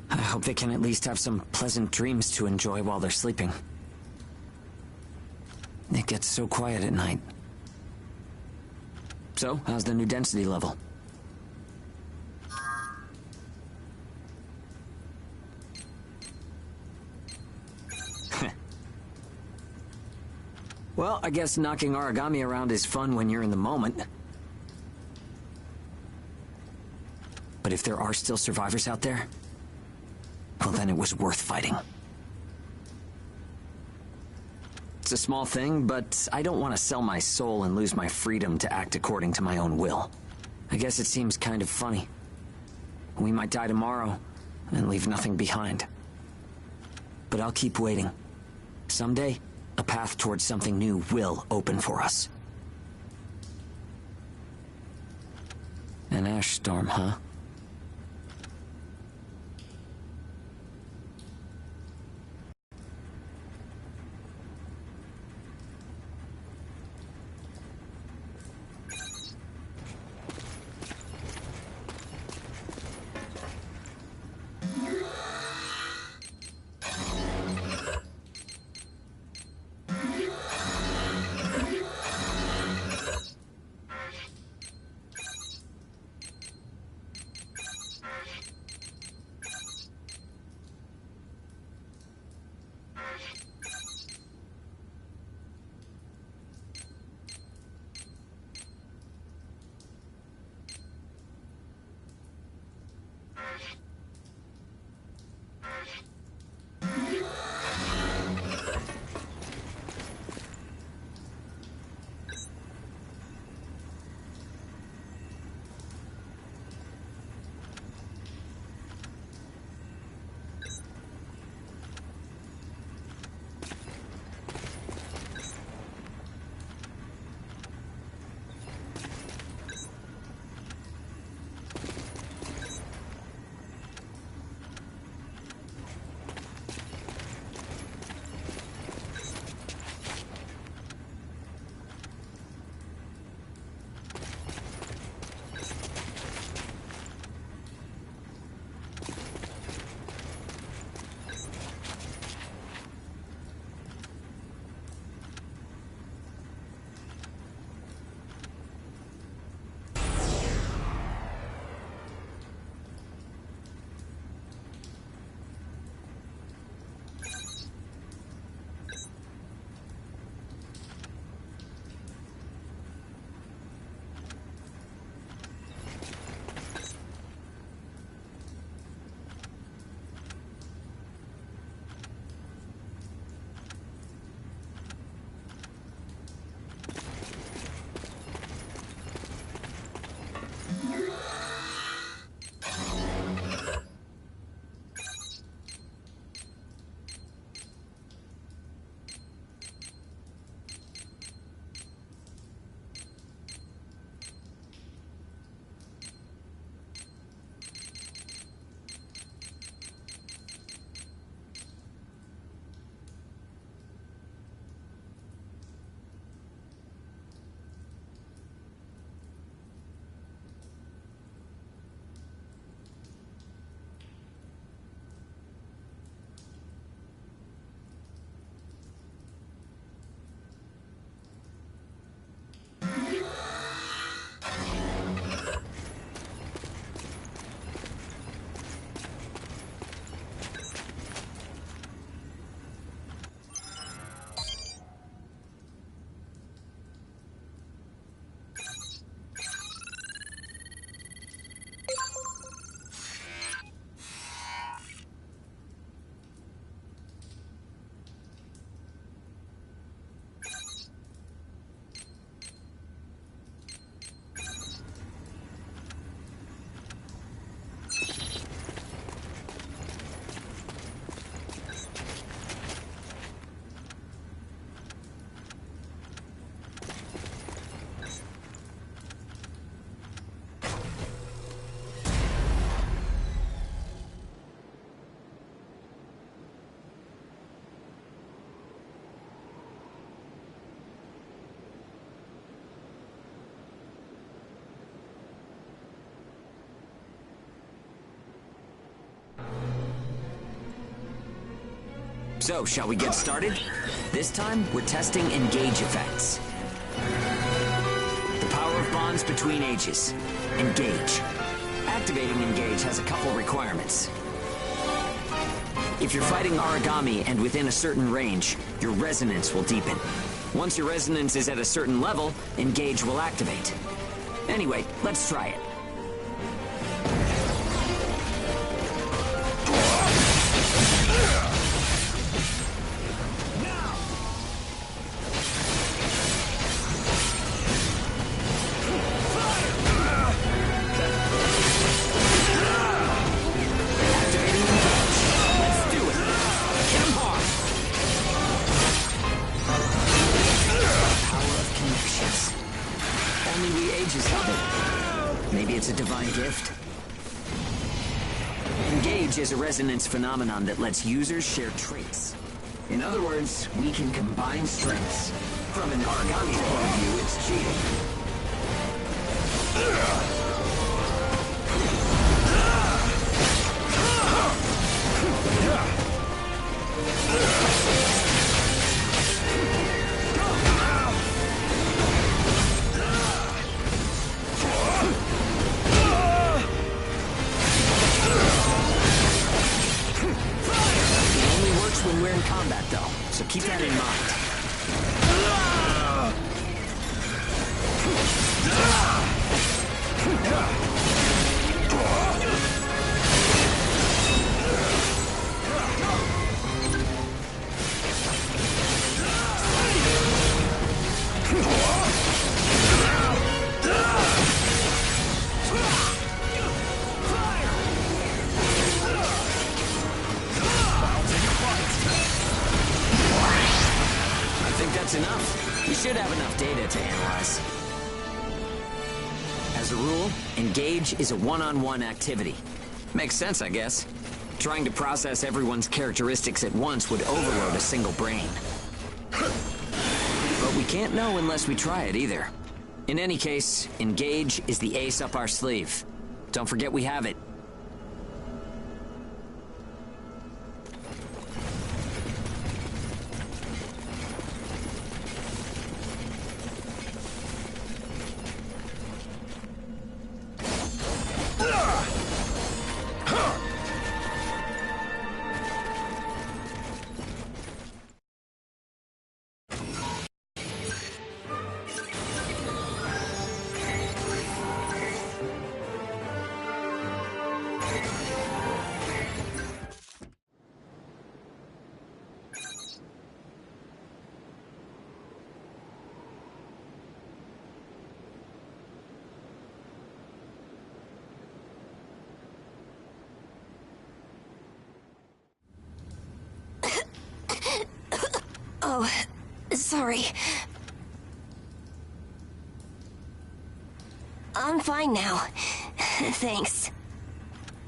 I hope they can at least have some pleasant dreams to enjoy while they're sleeping. It gets so quiet at night. So, how's the new density level? Well, I guess knocking Aragami around is fun when you're in the moment. But if there are still survivors out there, well, then it was worth fighting. It's a small thing, but I don't want to sell my soul and lose my freedom to act according to my own will. I guess it seems kind of funny. We might die tomorrow and leave nothing behind. But I'll keep waiting. Someday, a path towards something new will open for us. An ash storm, huh? So, shall we get started? This time, we're testing Engage effects. The power of bonds between ages. Engage. Activating Engage has a couple requirements. If you're fighting Aragami and within a certain range, your resonance will deepen. Once your resonance is at a certain level, Engage will activate. Anyway, let's try it. Maybe it's a divine gift. Engage is a resonance phenomenon that lets users share traits. In other words, we can combine strengths. From an Aragami point of view, it's cheating. When we're in combat, though, so keep that in mind. That's enough. We should have enough data to analyze. As a rule, Engage is a one-on-one activity. Makes sense, I guess. Trying to process everyone's characteristics at once would overload a single brain. But we can't know unless we try it either. In any case, Engage is the ace up our sleeve. Don't forget we have it. Oh, sorry. I'm fine now. Thanks.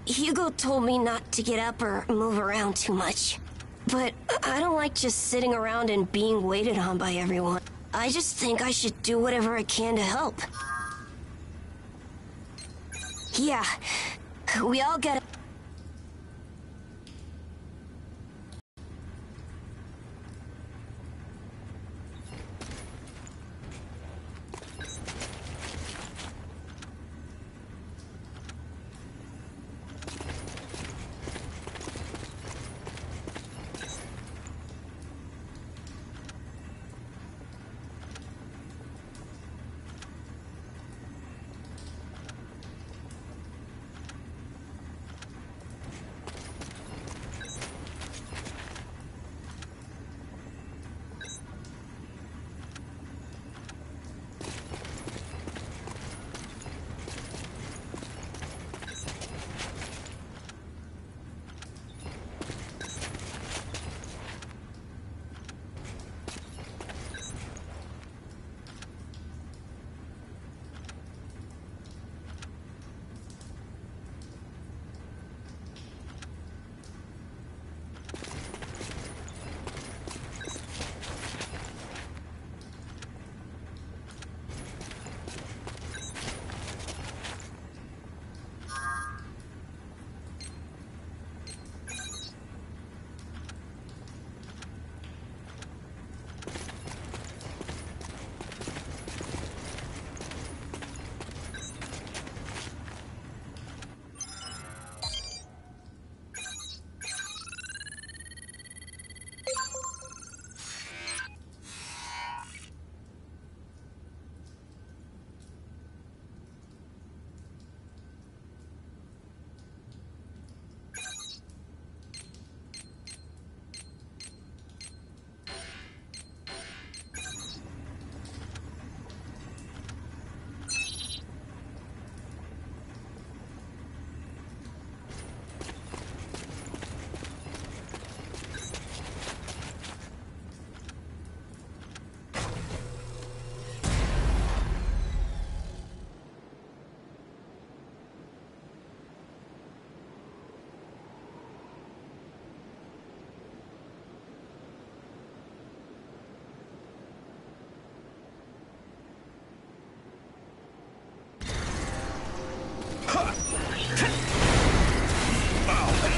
Hugo told me not to get up or move around too much. But I don't like just sitting around and being waited on by everyone. I just think I should do whatever I can to help. Yeah, we all get...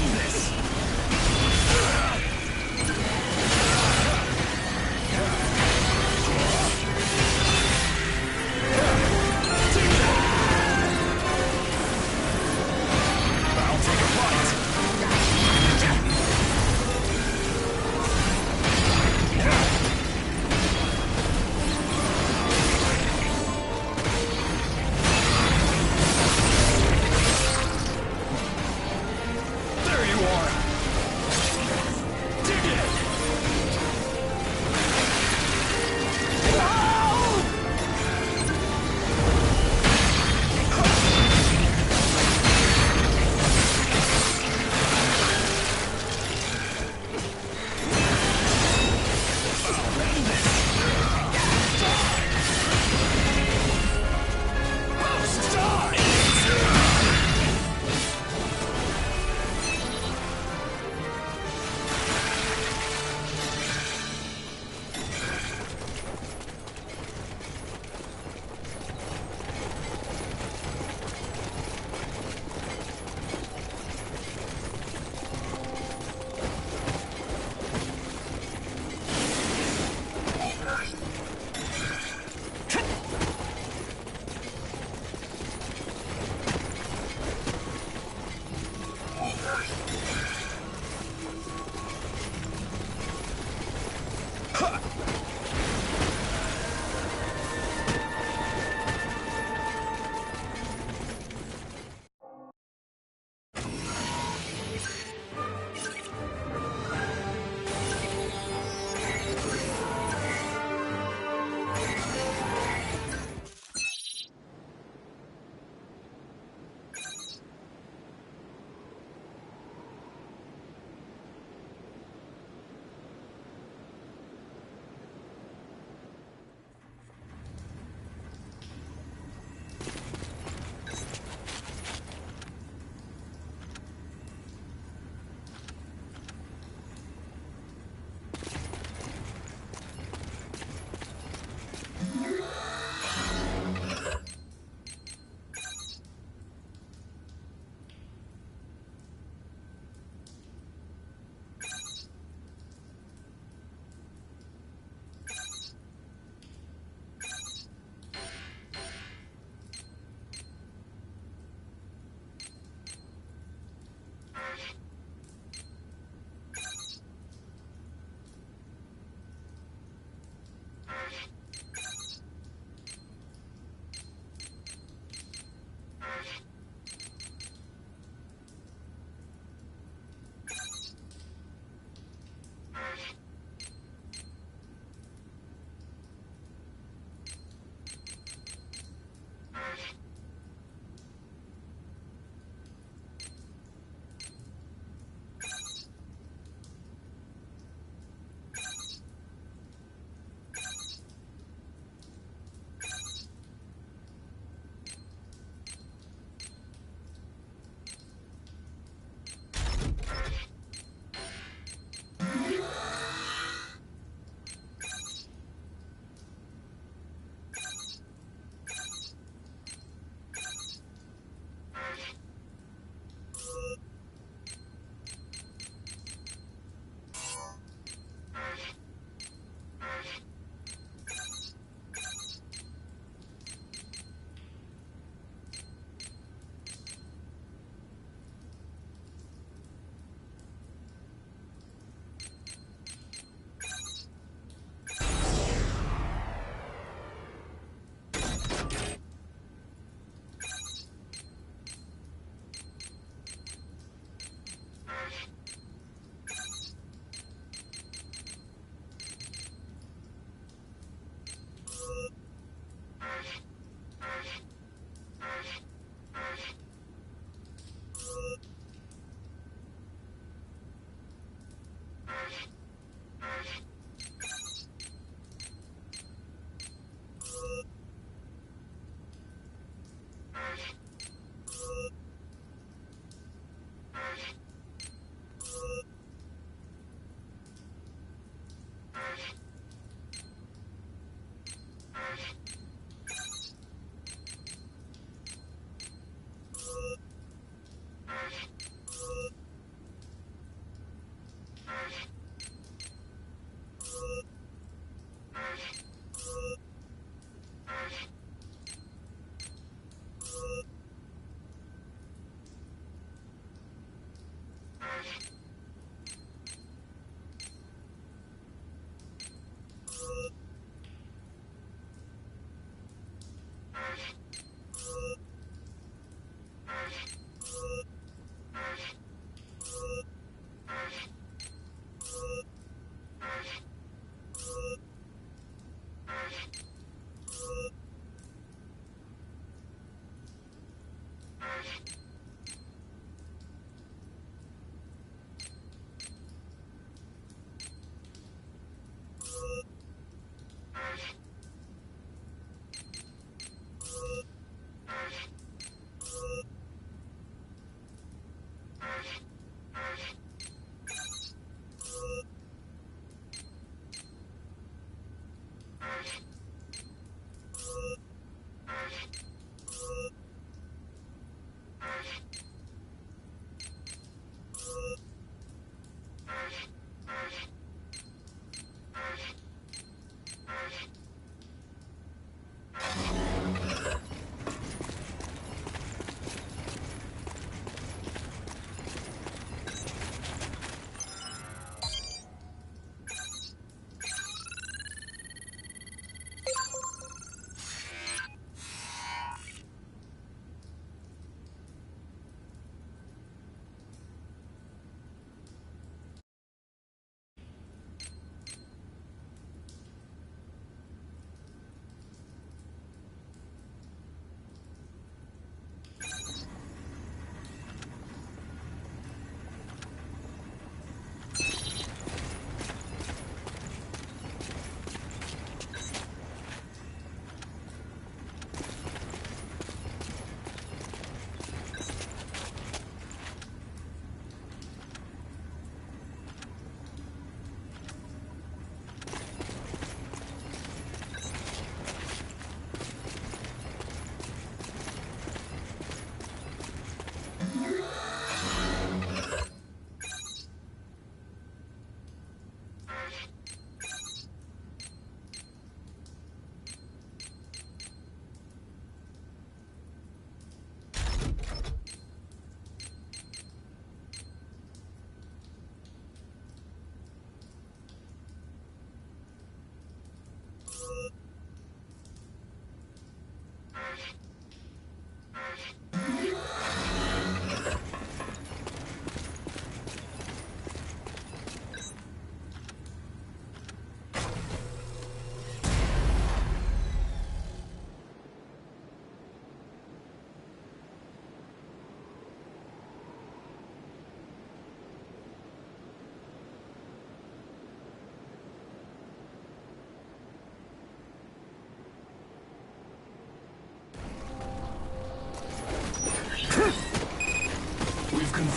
end this! I'll take a bite! There you are!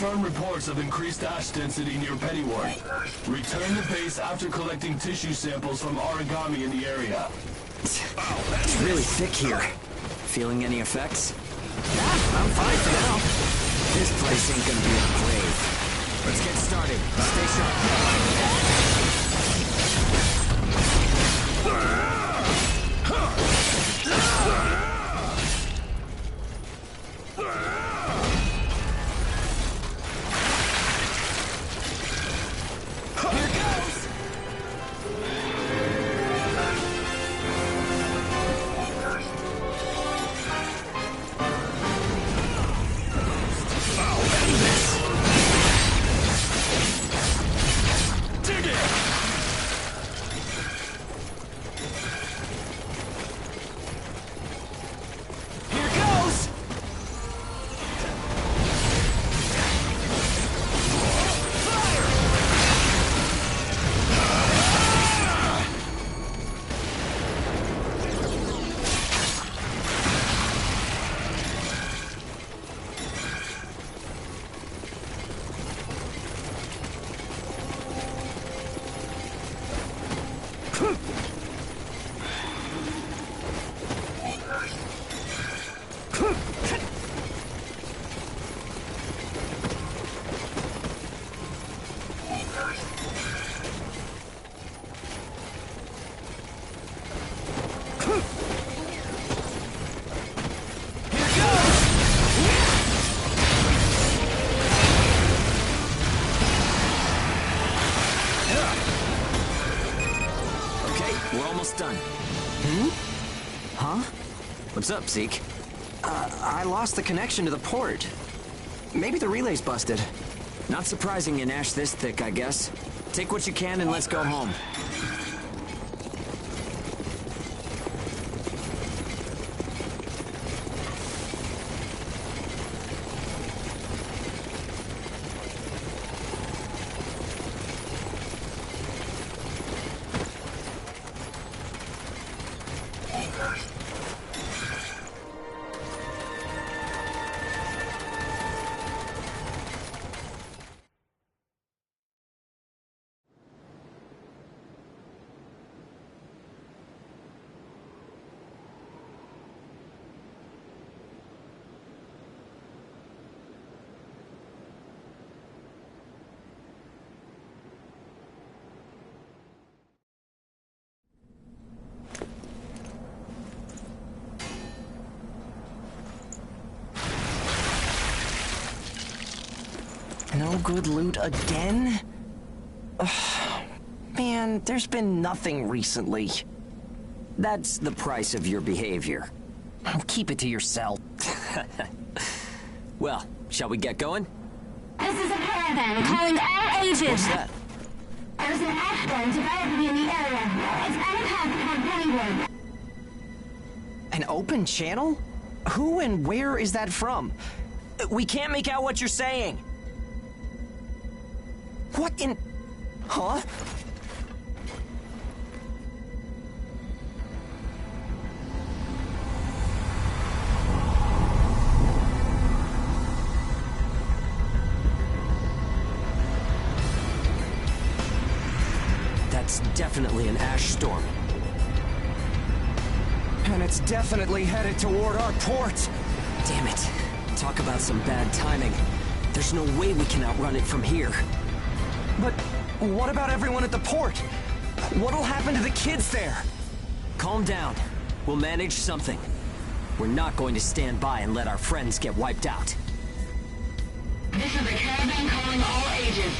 confirmed reports of increased ash density near Pennyworth. Return to base after collecting tissue samples from origami in the area. It's really thick here. Feeling any effects? Yeah, I'm fine for now. This place ain't gonna be a grave. Let's get started. Stay done. Huh? What's up, Zeke? I lost the connection to the port. Maybe the relay's busted. Not surprising in ash this thick, I guess. Take what you can and let's go home. No good loot again? Ugh. Man, there's been nothing recently. That's the price of your behavior. Keep it to yourself. Well, shall we get going? This is a caravan calling all ages. What's that? There's an ash storm developing in the area. It's on a path toward Pennyworth. An open channel? Who and where is that from? We can't make out what you're saying. What in... Huh? That's definitely an ash storm. And it's definitely headed toward our port. Damn it. Talk about some bad timing. There's no way we can outrun it from here. But what about everyone at the port? What'll happen to the kids there? Calm down. We'll manage something. We're not going to stand by and let our friends get wiped out. This is a caravan calling all ages.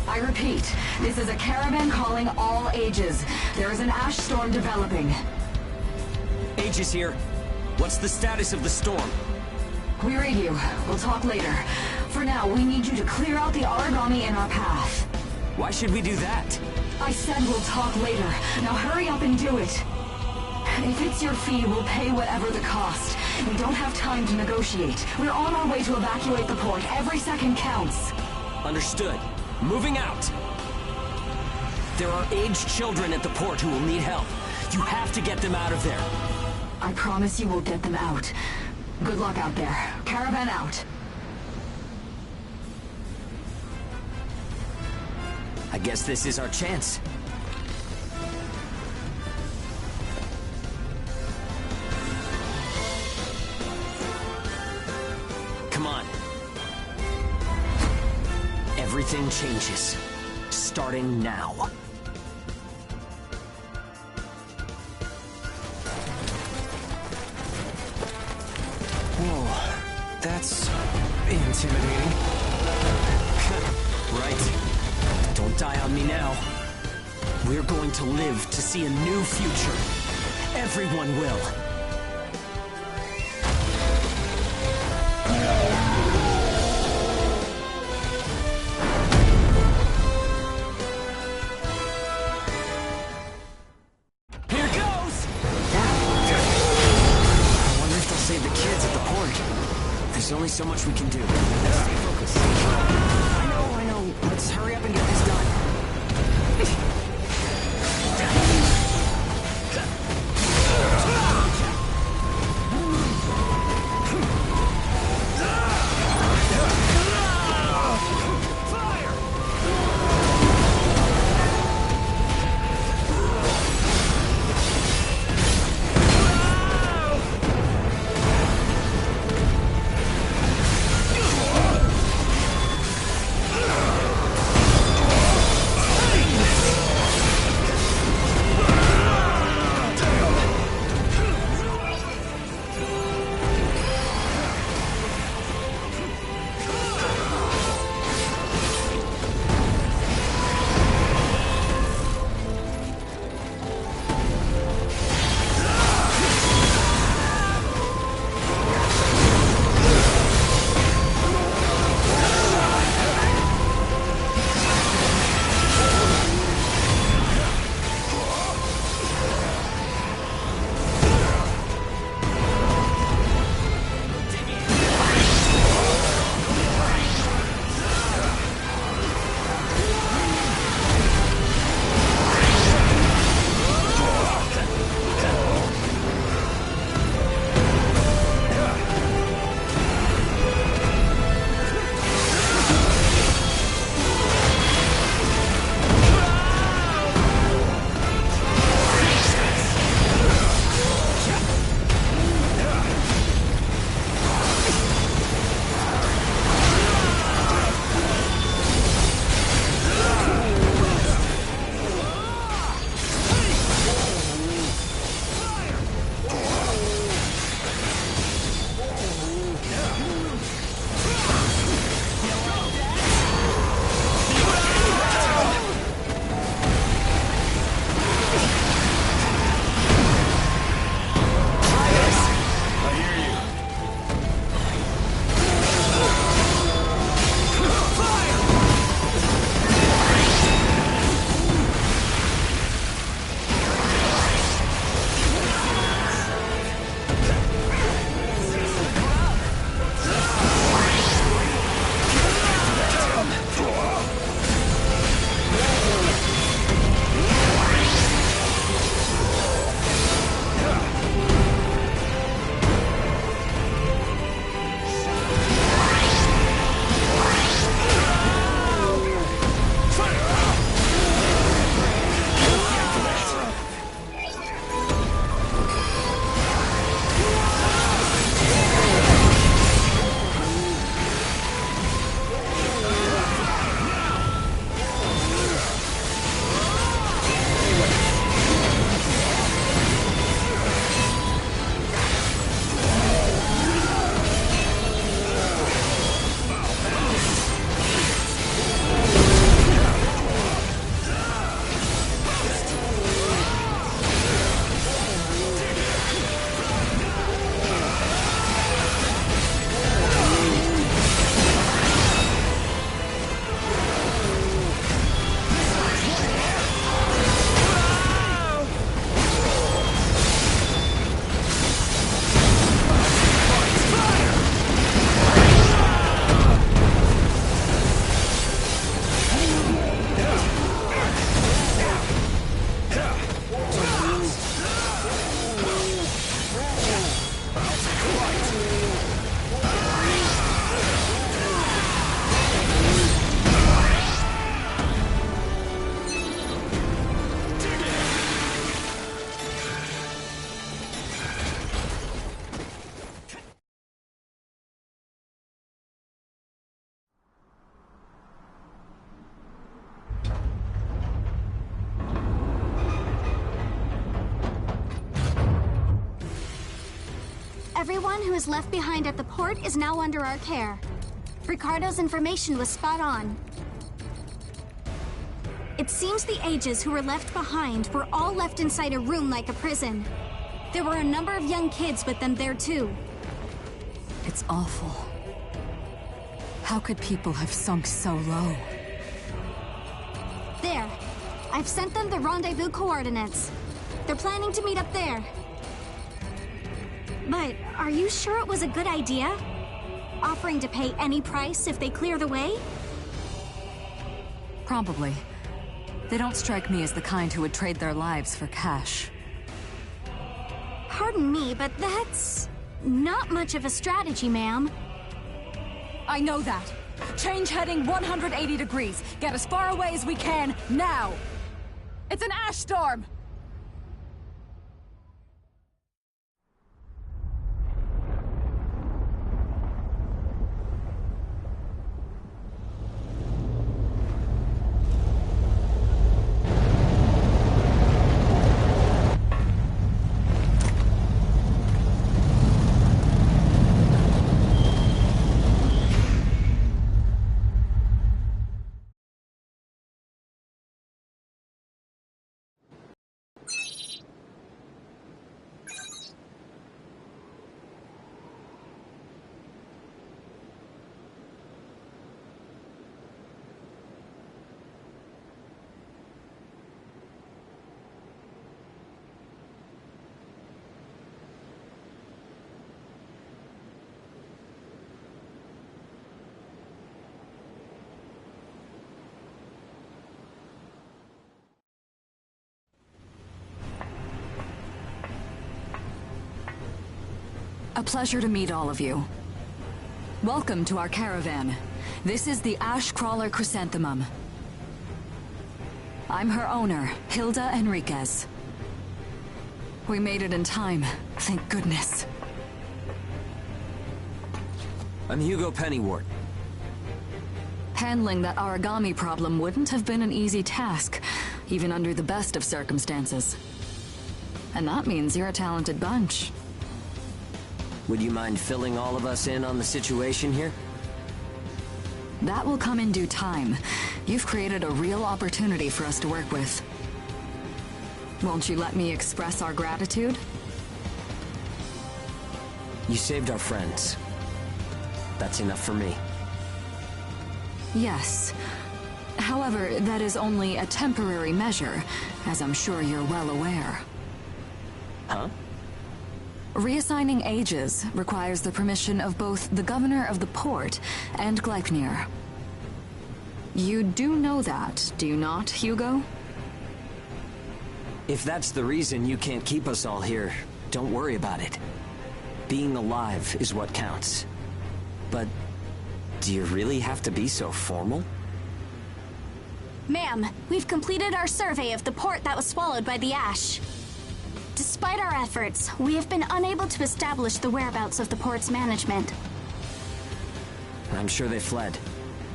I repeat, this is a caravan calling all ages. There is an ash storm developing. Aegis here. What's the status of the storm? We read you. We'll talk later. For now, we need you to clear out the origami in our path. Why should we do that? I said we'll talk later. Now hurry up and do it. If it's your fee, we'll pay whatever the cost. We don't have time to negotiate. We're on our way to evacuate the port. Every second counts. Understood. Moving out. There are aged children at the port who will need help. You have to get them out of there. I promise you we'll get them out. Good luck out there. Caravan out. I guess this is our chance. Come on. Everything changes. Starting now. Whoa, that's intimidating. Right. Don't die on me now. We're going to live to see a new future. Everyone will. Here goes! I wonder if they'll save the kids at the port. There's only so much we can do. Let's stay focused. I know. Let's hurry up and get this done. Everyone who is left behind at the port is now under our care. Ricardo's information was spot on. It seems the Ages who were left behind were all left inside a room like a prison. There were a number of young kids with them there too. It's awful. How could people have sunk so low? There. I've sent them the rendezvous coordinates. They're planning to meet up there. But are you sure it was a good idea? Offering to pay any price if they clear the way? Probably. They don't strike me as the kind who would trade their lives for cash. Pardon me, but that's not much of a strategy, ma'am. I know that. Change heading 180 degrees. Get as far away as we can, now! It's an ash storm! A pleasure to meet all of you. Welcome to our caravan. This is the Ash Crawler Chrysanthemum. I'm her owner, Hilda Enriquez. We made it in time, thank goodness. I'm Hugo Pennywort. Handling that origami problem wouldn't have been an easy task, even under the best of circumstances. And that means you're a talented bunch. Would you mind filling all of us in on the situation here? That will come in due time. You've created a real opportunity for us to work with. Won't you let me express our gratitude? You saved our friends. That's enough for me. Yes. However, that is only a temporary measure, as I'm sure you're well aware. Huh? Reassigning Ages requires the permission of both the governor of the port and Gleipnir. You do know that, do you not, Hugo? If that's the reason you can't keep us all here, don't worry about it. Being alive is what counts. But do you really have to be so formal? Ma'am, we've completed our survey of the port that was swallowed by the ash. Despite our efforts, we have been unable to establish the whereabouts of the port's management. I'm sure they fled.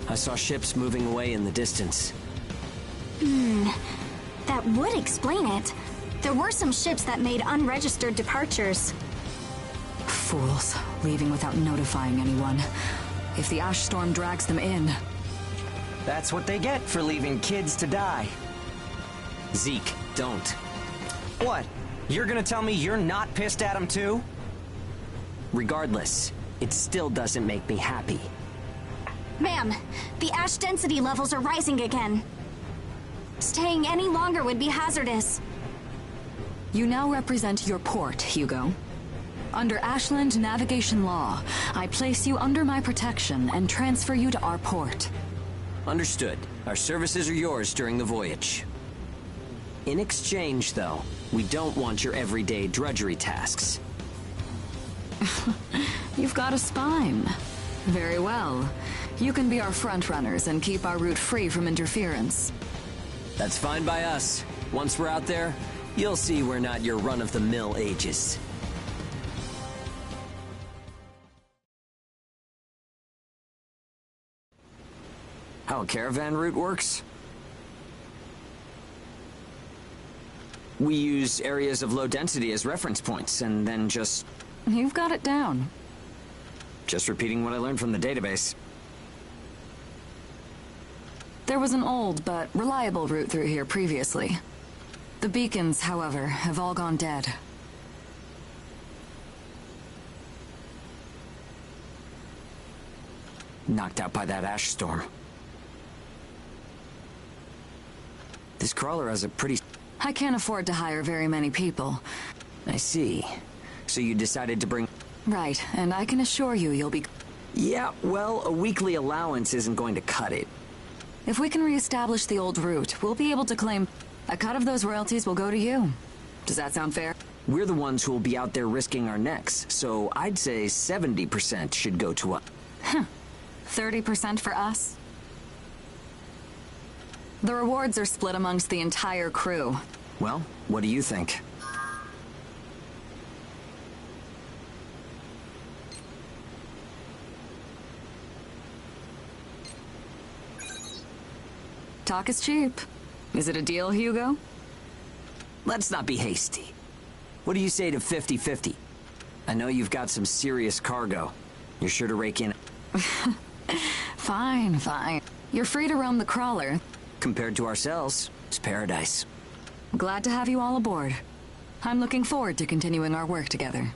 I saw ships moving away in the distance. That would explain it. There were some ships that made unregistered departures. Fools, leaving without notifying anyone. If the ash storm drags them in... That's what they get for leaving kids to die. Zeke, don't. What? You're gonna tell me you're not pissed at him too? Regardless, it still doesn't make me happy. Ma'am, the ash density levels are rising again. Staying any longer would be hazardous. You now represent your port, Hugo. Under Ashland navigation law, I place you under my protection and transfer you to our port. Understood. Our services are yours during the voyage. In exchange, though, we don't want your everyday drudgery tasks. You've got a spine. Very well. You can be our frontrunners and keep our route free from interference. That's fine by us. Once we're out there, you'll see we're not your run-of-the-mill Ages. How a caravan route works? We use areas of low density as reference points, and then just You've got it down. Just repeating what I learned from the database. There was an old but reliable route through here previously. The beacons, however, have all gone dead. Knocked out by that ash storm. This crawler has a pretty... I can't afford to hire very many people. I see. So you decided to bring... Right, and I can assure you you'll be... Yeah, well, a weekly allowance isn't going to cut it. If we can reestablish the old route, we'll be able to claim... A cut of those royalties will go to you. Does that sound fair? We're the ones who will be out there risking our necks, so I'd say 70% should go to us. 30% for us? The rewards are split amongst the entire crew. Well, what do you think? Talk is cheap. Is it a deal, Hugo? Let's not be hasty. What do you say to 50-50? I know you've got some serious cargo. You're sure to rake in... Fine, fine. You're free to roam the crawler. Compared to ourselves, it's paradise. Glad to have you all aboard. I'm looking forward to continuing our work together.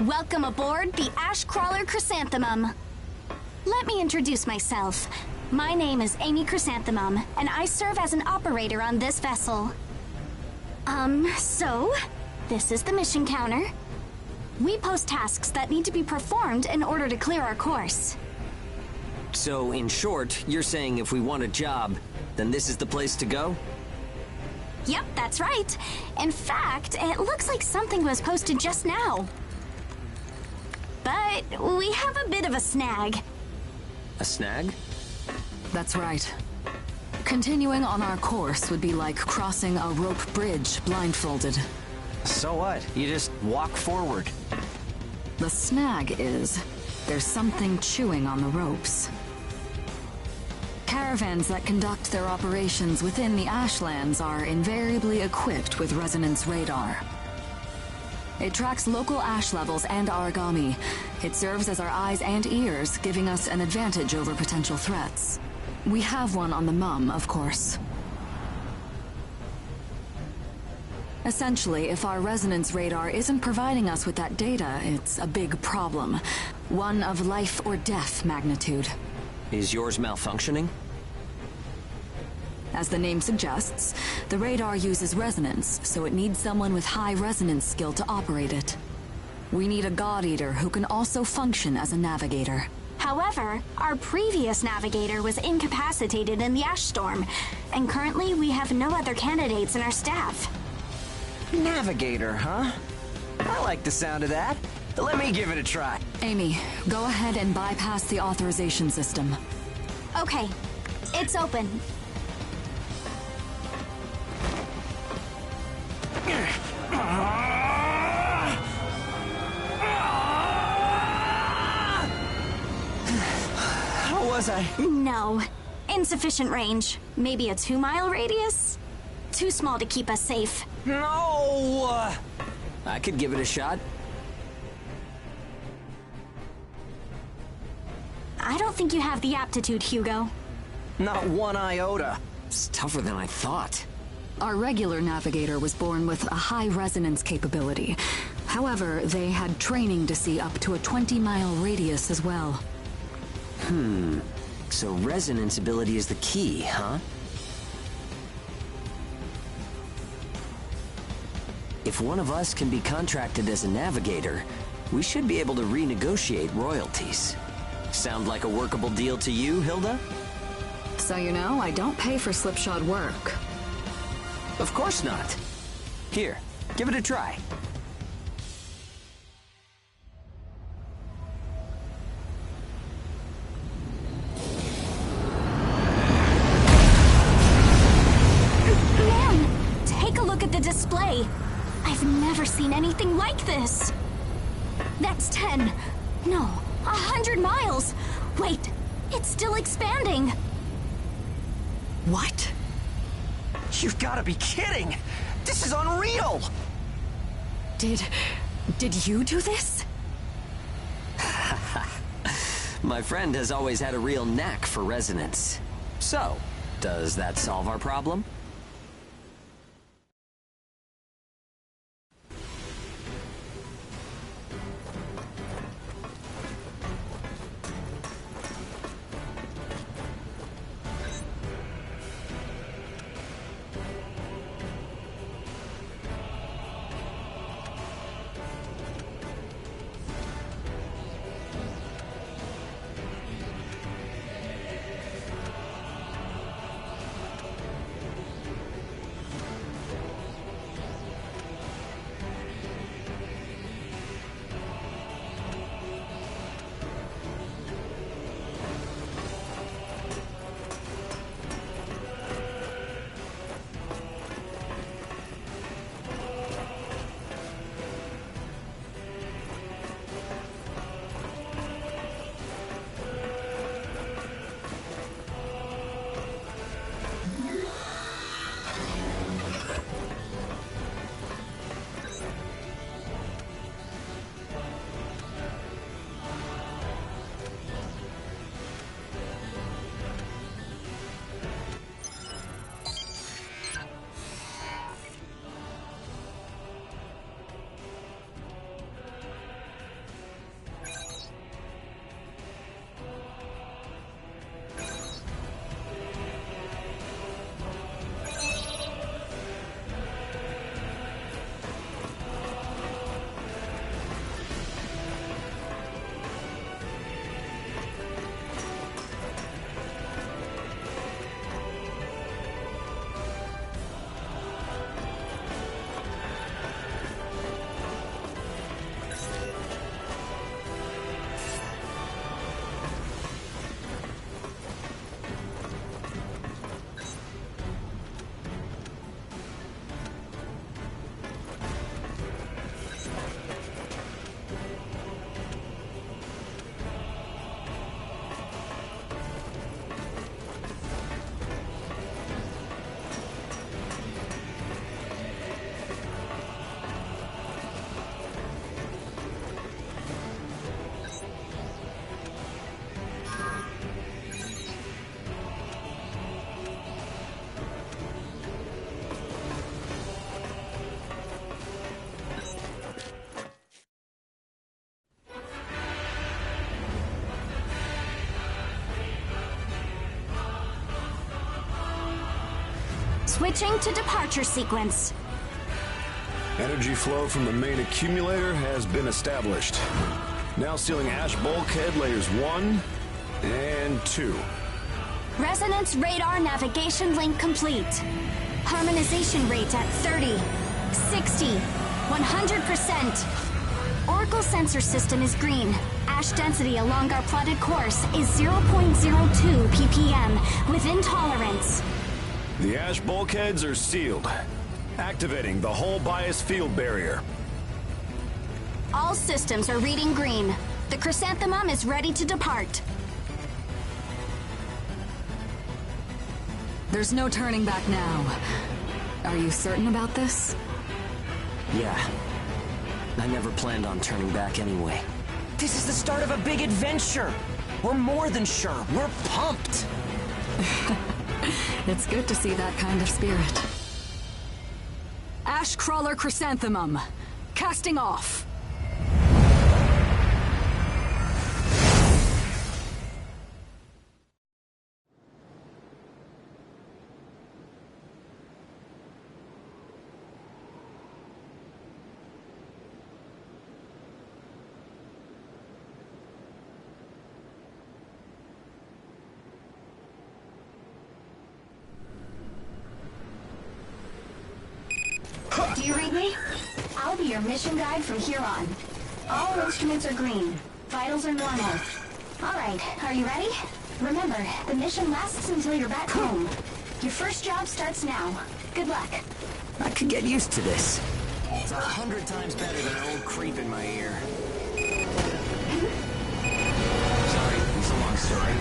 Welcome aboard the Ash Crawler Chrysanthemum. Let me introduce myself. My name is Amy Chrysanthemum, and I serve as an operator on this vessel. So, this is the mission counter. We post tasks that need to be performed in order to clear our course. So, in short, you're saying if we want a job, then this is the place to go? Yep, that's right. In fact, it looks like something was posted just now. But we have a bit of a snag. A snag? That's right. Continuing on our course would be like crossing a rope bridge blindfolded. So what? You just walk forward. The snag is, there's something chewing on the ropes. Caravans that conduct their operations within the Ashlands are invariably equipped with resonance radar. It tracks local ash levels and origami. It serves as our eyes and ears, giving us an advantage over potential threats. We have one on the Mum, of course. Essentially, if our resonance radar isn't providing us with that data, it's a big problem. One of life or death magnitude. Is yours malfunctioning? As the name suggests, the radar uses resonance, so it needs someone with high resonance skill to operate it. We need a God Eater who can also function as a navigator. However, our previous navigator was incapacitated in the ash storm, and currently we have no other candidates in our staff. Navigator, huh? I like the sound of that. Let me give it a try. Amy, go ahead and bypass the authorization system. Okay, it's open. How was I? No. Insufficient range. Maybe a 2-mile radius? Too small to keep us safe. No! I could give it a shot. I don't think you have the aptitude, Hugo. Not one iota. It's tougher than I thought. Our regular navigator was born with a high resonance capability. However, they had training to see up to a 20-mile radius as well. So resonance ability is the key, huh? If one of us can be contracted as a navigator, we should be able to renegotiate royalties. Sound like a workable deal to you, Hilda? So you know, I don't pay for slipshod work. Of course not. Here, give it a try. Man, take a look at the display. I've never seen anything like this. That's 10. No, 100 miles. Wait, it's still expanding. What? You've got to be kidding! This is unreal! Did you do this? My friend has always had a real knack for resonance. So, does that solve our problem? Switching to departure sequence. Energy flow from the main accumulator has been established. Now sealing ash bulkhead layers 1 and 2. Resonance radar navigation link complete. Harmonization rate at 30, 60, 100%. Oracle sensor system is green. Ash density along our plotted course is 0.02 ppm, within tolerance. The ash bulkheads are sealed. Activating the hull bias field barrier. All systems are reading green. The chrysanthemum is ready to depart. There's no turning back now. Are you certain about this? Yeah. I never planned on turning back anyway. This is the start of a big adventure. We're more than sure. We're pumped. It's good to see that kind of spirit. Ash Crawler Chrysanthemum. Casting off. Do you read me? I'll be your mission guide from here on. All instruments are green. Vitals are normal. Alright, are you ready? Remember, the mission lasts until you're back home. Your first job starts now. Good luck. I could get used to this. It's 100 times better than an old creep in my ear. Sorry, it's a long story.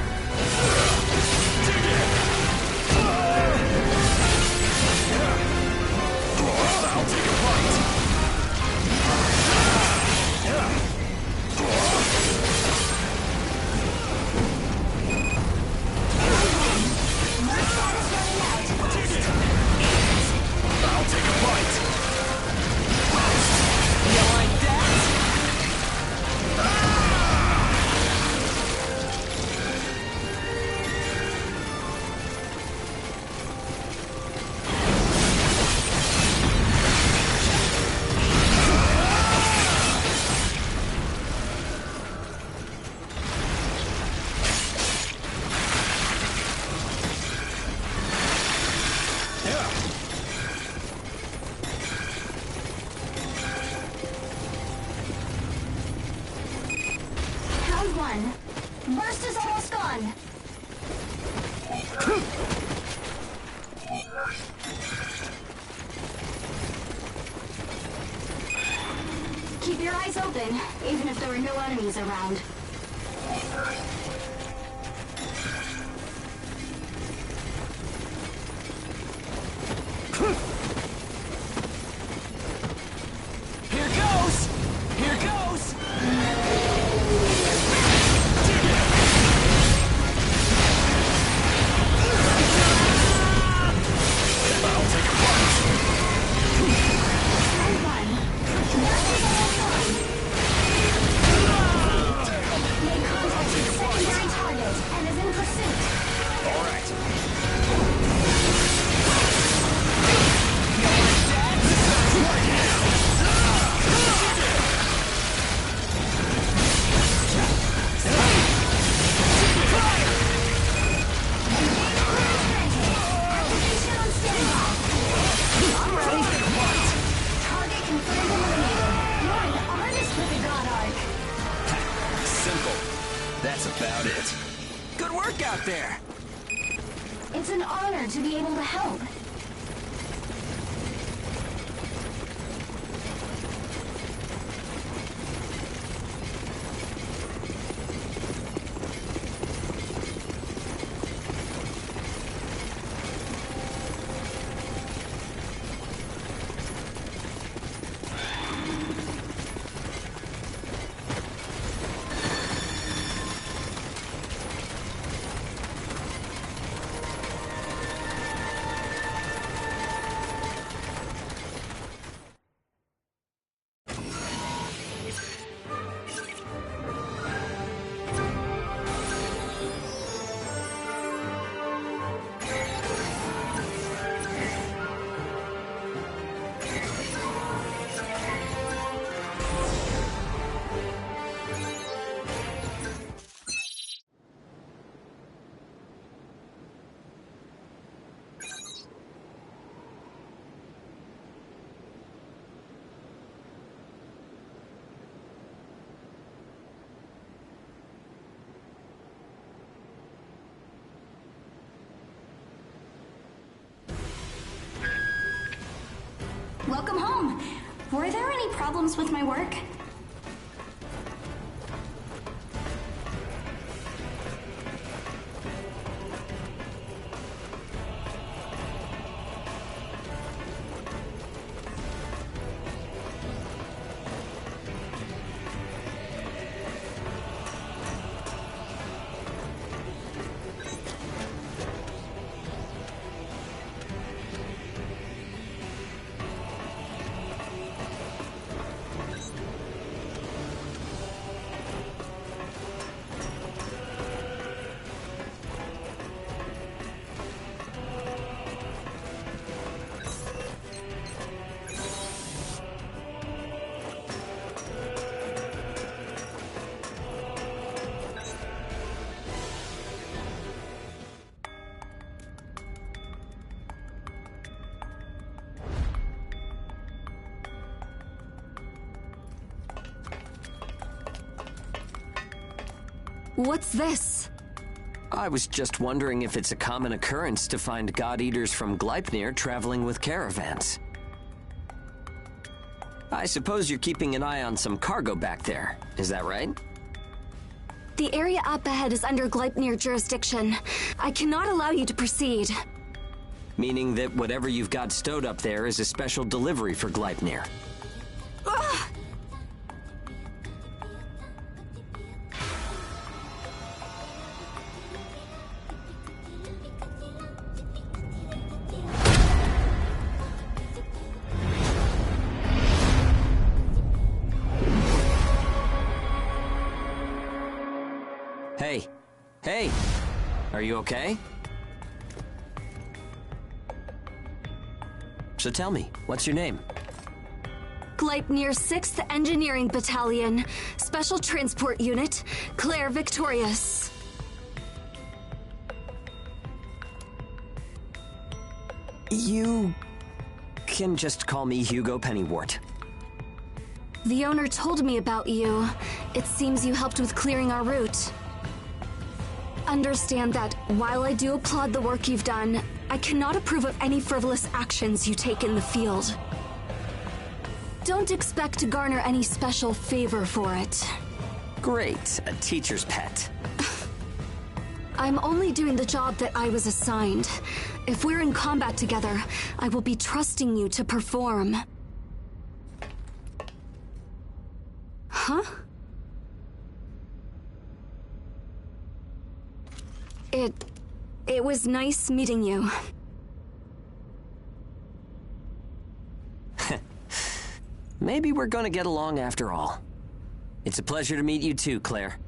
I'll take a bite. I'll take a bite. You like that? Round one. Burst is almost gone. Keep your eyes open, even if there are no enemies around. Here goes! Here goes! I'll take a bite. Round one. Burst is almost gone. Make contact with secondary target and is in pursuit. All right. Activation on standby. I'm ready. Target confirmed eliminated. You're an artist with a god arc. Simple. That's about it. Good work out there. It's an honor to be able to help. home. Were there any problems with my work? What's this? I was just wondering if it's a common occurrence to find God-Eaters from Gleipnir traveling with caravans. I suppose you're keeping an eye on some cargo back there, is that right? The area up ahead is under Gleipnir jurisdiction. I cannot allow you to proceed. Meaning that whatever you've got stowed up there is a special delivery for Gleipnir. Ugh! Hey. Hey! Are you okay? So tell me, what's your name? Gleipnir 6th Engineering Battalion, Special Transport Unit, Claire Victorious. You can just call me Hugo Pennywort. The owner told me about you. It seems you helped with clearing our route. Understand that while I do applaud the work you've done, I cannot approve of any frivolous actions you take in the field. Don't expect to garner any special favor for it. Great, a teacher's pet. I'm only doing the job that I was assigned. If we're in combat together, I will be trusting you to perform. Huh? It was nice meeting you. Maybe we're gonna get along after all. It's a pleasure to meet you too, Claire.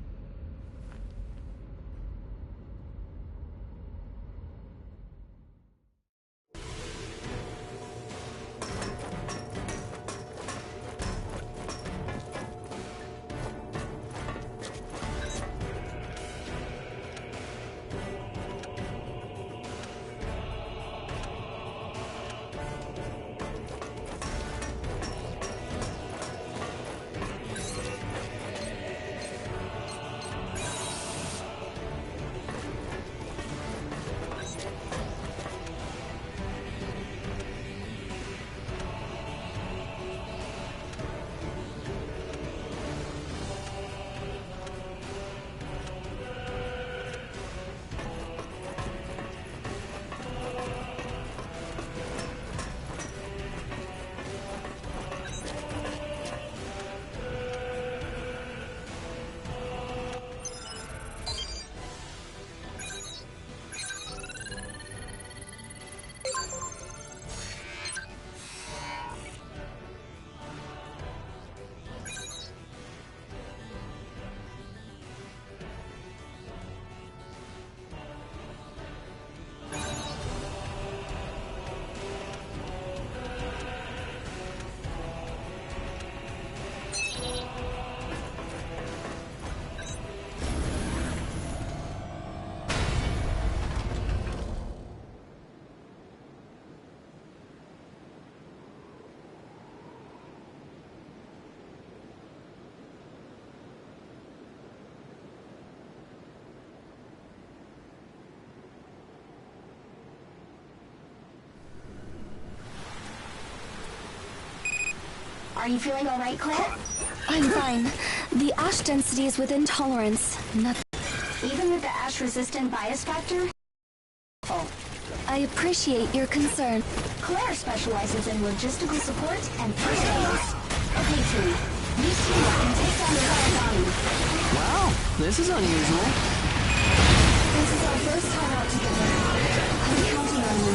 Are you feeling alright, Claire? I'm fine. The ash density is within tolerance. Nothing. Even with the ash-resistant bias factor? I appreciate your concern. Claire specializes in logistical support and first aids. Okay, team. You team up and take down the Origami. Wow, this is unusual. This is our first time out together. I'm counting on you.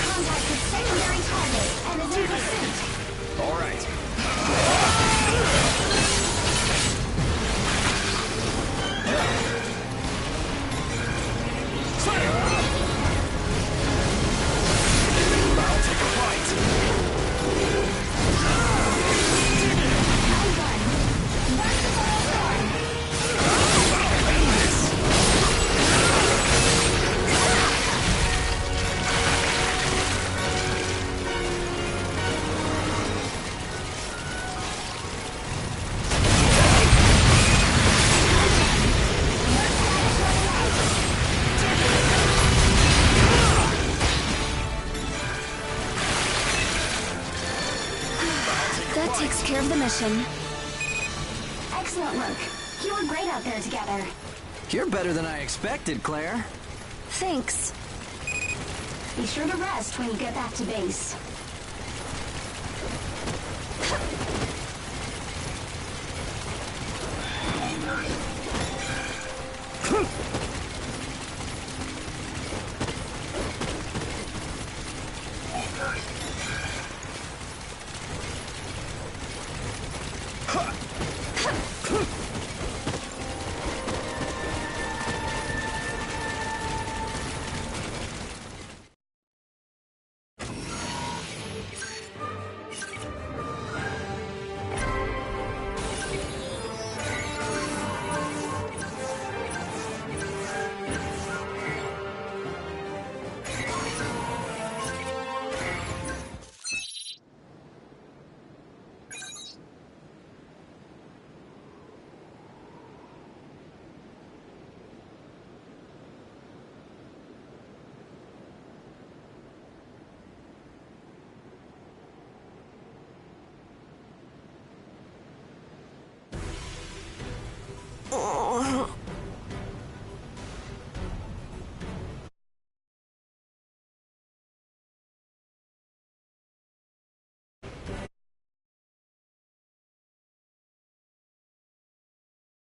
Contact with secondary target and is in pursuit. That takes care of the mission. Excellent work. You were great out there together. You're better than I expected, Claire. Thanks. Be sure to rest when you get back to base.